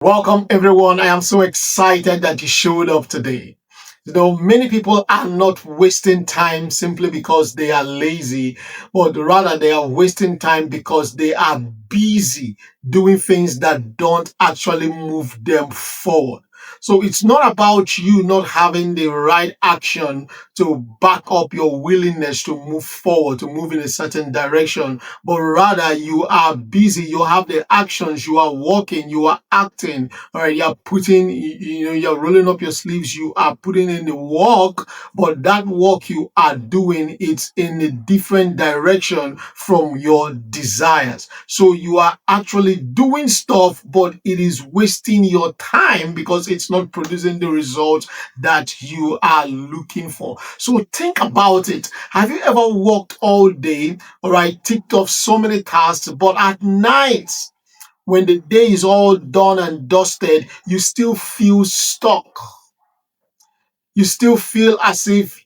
Welcome, everyone. I am so excited that you showed up today. Many people are not wasting time simply because they are lazy, but rather they are wasting time because they are busy doing things that don't actually move them forward. So it's not about you not having the right action to back up your willingness to move forward, to move in a certain direction, but rather you are busy, you have the actions, you are walking, you are acting, all right, you're putting, you're rolling up your sleeves, you are putting in the work, but that work you are doing, it's in a different direction from your desires. So you are actually doing stuff, but it is wasting your time because it's not producing the results that you are looking for. So think about it. Have you ever worked all day, all right, ticked off so many tasks, but at night, when the day is all done and dusted, you still feel stuck. You still feel as if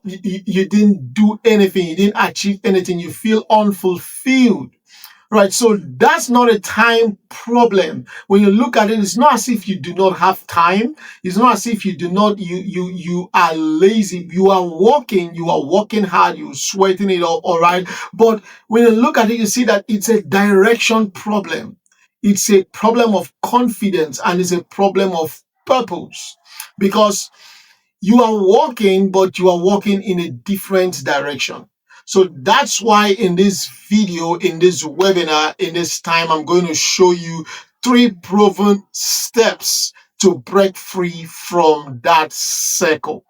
you didn't do anything, you didn't achieve anything, you feel unfulfilled. Right, so that's not a time problem. When you look at it, it's not as if you do not have time. It's not as if you do not, you are lazy. You are working hard, you're sweating it all right. But when you look at it, you see that it's a direction problem. It's a problem of confidence and it's a problem of purpose. Because you are walking, but you are walking in a different direction. So that's why in this video, in this webinar, in this time, I'm going to show you 3 proven steps to break free from that circle.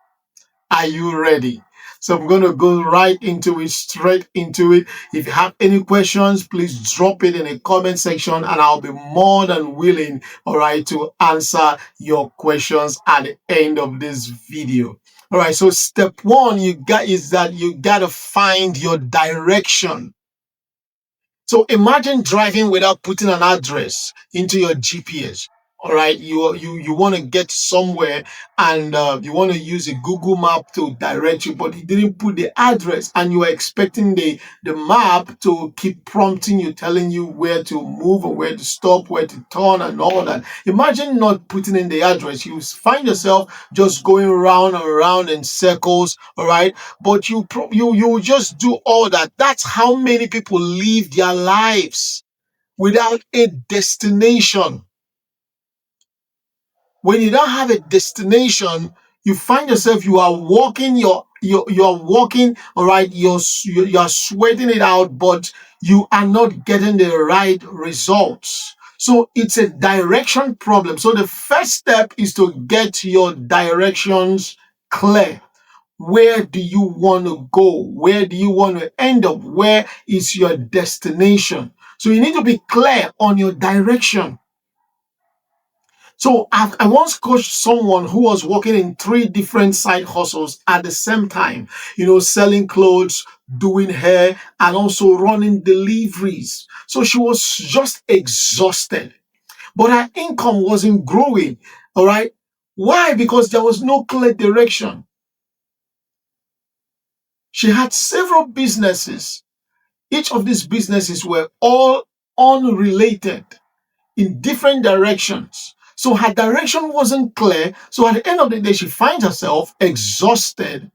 Are you ready? So I'm going to go right into it, straight into it. If you have any questions, please drop it in the comment section and I'll be more than willing, all right, to answer your questions at the end of this video. All right, so step one is that you got to find your direction. So imagine driving without putting an address into your GPS. All right, you want to get somewhere and you want to use a Google map to direct you, but you didn't put the address, and you are expecting the map to keep prompting you, telling you where to move and where to stop, where to turn, and all that. Imagine not putting in the address. You find yourself just going round and round in circles. All right, but you just do all that. That's how many people live their lives without a destination. When you don't have a destination, you find yourself, you are walking, you're walking, all right, you're sweating it out, but you are not getting the right results. So it's a direction problem. So the first step is to get your directions clear. Where do you want to go? Where do you want to end up? Where is your destination? So you need to be clear on your direction. So I once coached someone who was working in 3 different side hustles at the same time, selling clothes, doing hair, and also running deliveries. So she was just exhausted, but her income wasn't growing. All right. Why? Because there was no clear direction. She had several businesses. Each of these businesses were all unrelated in different directions. So her direction wasn't clear. So at the end of the day, she finds herself exhausted,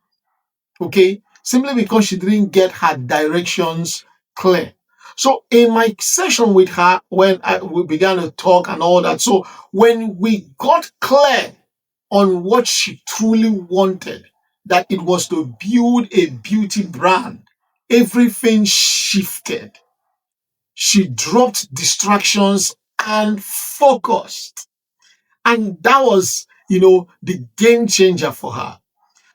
okay, simply because she didn't get her directions clear. So in my session with her, when we began to talk and all that, so when we got clear on what she truly wanted, that it was to build a beauty brand, everything shifted. She dropped distractions and focused. And that was, the game changer for her.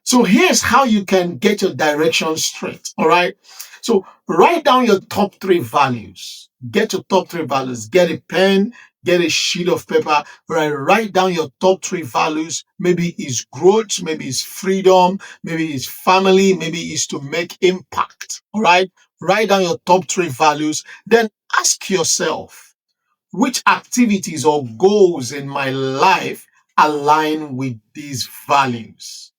So here's how you can get your direction straight. All right. So write down your top 3 values. Get your top 3 values. Get a pen, get a sheet of paper. Right. Write down your top 3 values. Maybe it's growth, maybe it's freedom, maybe it's family, maybe it's to make impact. All right. Write down your top 3 values. Then ask yourself, which activities or goals in my life align with these values?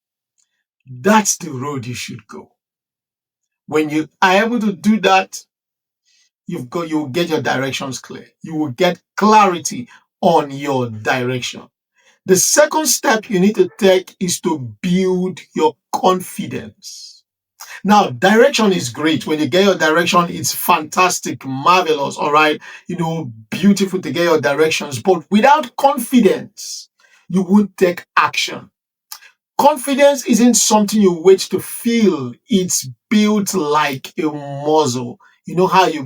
That's the road you should go. When you are able to do that, you will get your directions clear. You will get clarity on your direction. The second step you need to take is to build your confidence. Now, direction is great. When you get your direction, it's fantastic, marvelous, all right? Beautiful to get your directions. But without confidence, you won't take action. Confidence isn't something you wait to feel. It's built like a muscle. You know how you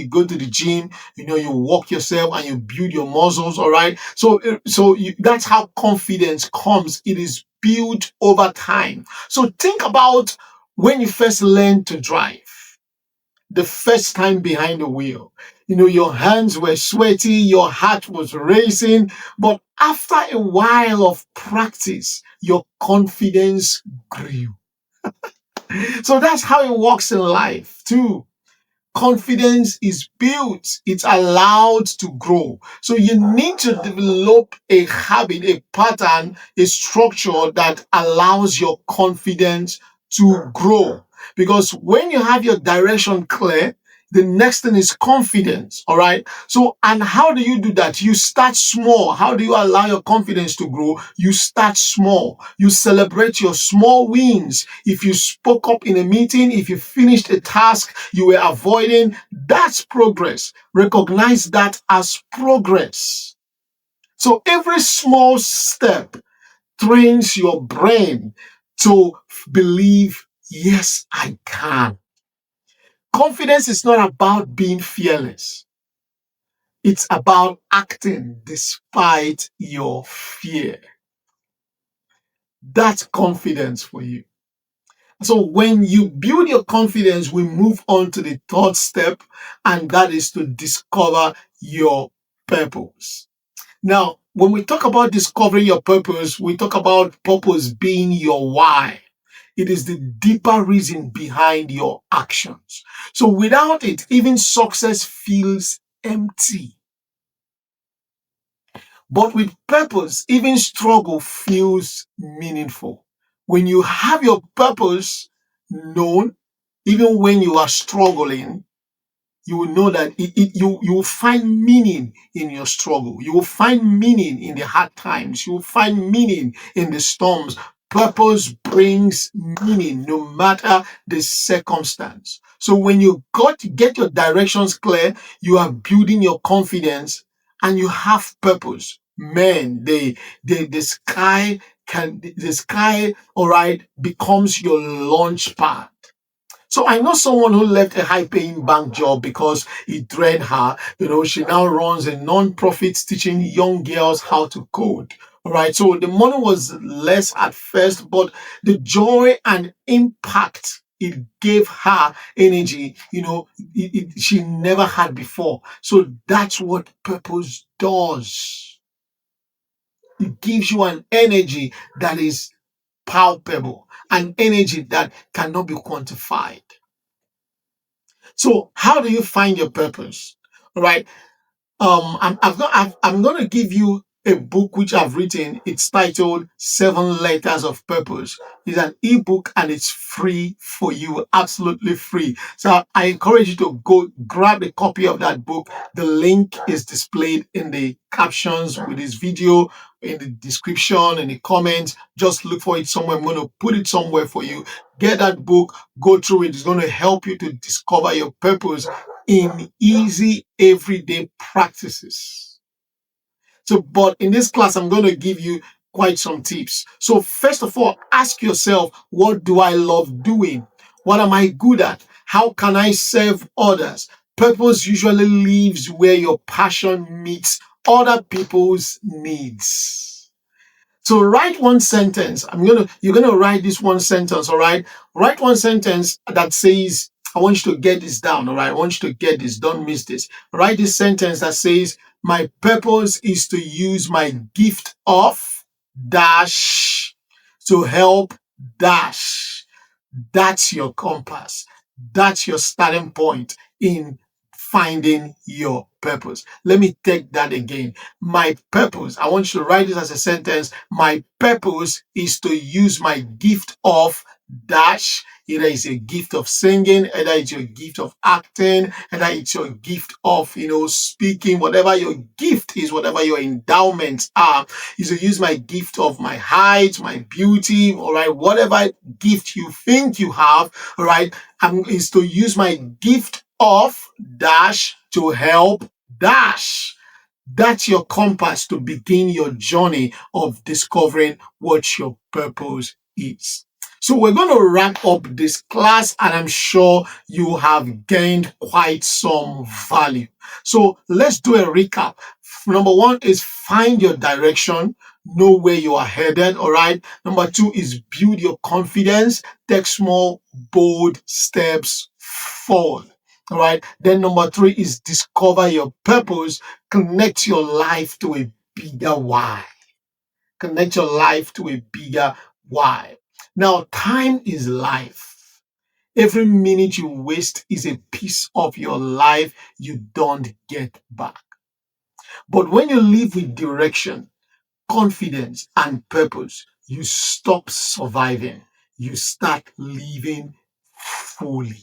go to the gym, you walk yourself and you build your muscles, all right? That's how confidence comes. It is built over time. So think about when you first learned to drive, the first time behind the wheel. Your hands were sweaty, your heart was racing, but after a while of practice, your confidence grew. So that's how it works in life too. Confidence is built, it's allowed to grow. So you need to develop a habit, a pattern, a structure that allows your confidence to grow. Because when you have your direction clear, the next thing is confidence. All right. So, and how do you do that? You start small. How do you allow your confidence to grow? You start small. You celebrate your small wins. If you spoke up in a meeting, if you finished a task you were avoiding, that's progress. Recognize that as progress. So every small step trains your brain to believe, yes, I can. Confidence is not about being fearless. It's about acting despite your fear. That's confidence for you. So when you build your confidence, we move on to the third step, and that is to discover your purpose. Now, when we talk about discovering your purpose, we talk about purpose being your why. It is the deeper reason behind your actions. So without it, even success feels empty. But with purpose, even struggle feels meaningful. When you have your purpose known, even when you are struggling, you will know that you will find meaning in your struggle. You will find meaning in the hard times. You will find meaning in the storms. Purpose brings meaning no matter the circumstance. So when you get your directions clear, you are building your confidence and you have purpose. Man, the sky, all right, becomes your launch pad. So I know someone who left a high-paying bank job because it drained her. She now runs a non-profit teaching young girls how to code. All right. So the money was less at first, but the joy and impact it gave her energy, she never had before. So that's what purpose does. It gives you an energy that is palpable, an energy that cannot be quantified. So how do you find your purpose? All right. I'm going to give you a book which I've written. It's titled Seven Letters of Purpose. It's an ebook and it's free for you, absolutely free. So I encourage you to go grab a copy of that book. The link is displayed in the captions with this video, in the description, in the comments. Just look for it somewhere. I'm going to put it somewhere for you. Get that book, go through it. It's going to help you to discover your purpose in easy everyday practices. So, but in this class, I'm going to give you quite some tips. So first of all, ask yourself, what do I love doing? What am I good at? How can I serve others? Purpose usually lives where your passion meets other people's needs. So write one sentence. You're gonna write this one sentence, all right? Write one sentence that says, I want you to get this down, all right? I want you to get this, don't miss this. Write this sentence that says, my purpose is to use my gift of dash to help dash. That's your compass. That's your starting point in finding your purpose. Let me take that again. My purpose, I want you to write this as a sentence. My purpose is to use my gift of dash. Either it's a gift of singing, either it's your gift of acting, either it's your gift of, speaking, whatever your gift is, whatever your endowments are, is to use my gift of my height, my beauty, all right, whatever gift you think you have, all right, is to use my gift of dash to help dash. That's your compass to begin your journey of discovering what your purpose is. So we're going to wrap up this class, and I'm sure you have gained quite some value. So let's do a recap. Number one is find your direction, know where you are headed. All right. Number two is build your confidence, take small, bold steps forward. All right. Then number three is discover your purpose. Connect your life to a bigger why. Connect your life to a bigger why. Now, time is life. Every minute you waste is a piece of your life you don't get back. But when you live with direction, confidence, and purpose, you stop surviving. You start living fully.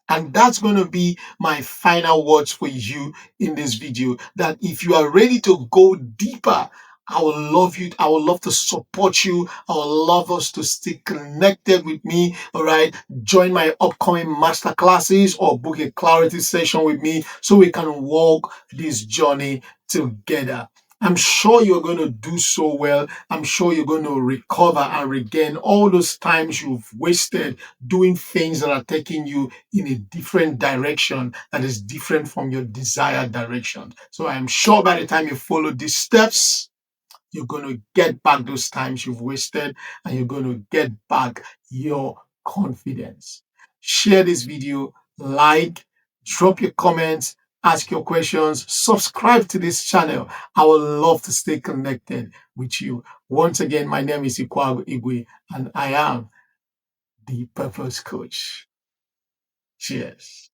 And that's going to be my final words for you in this video, that if you are ready to go deeper, I will love you. I would love to support you. I would love us to stay connected with me. All right. Join my upcoming master classes or book a clarity session with me so we can walk this journey together. I'm sure you're going to do so well. I'm sure you're going to recover and regain all those times you've wasted doing things that are taking you in a different direction that is different from your desired direction. So I'm sure by the time you follow these steps, you're going to get back those times you've wasted, and you're going to get back your confidence. Share this video, like, drop your comments, ask your questions, subscribe to this channel. I would love to stay connected with you. Once again, my name is Ikwago Igwe, and I am the Purpose Coach. Cheers.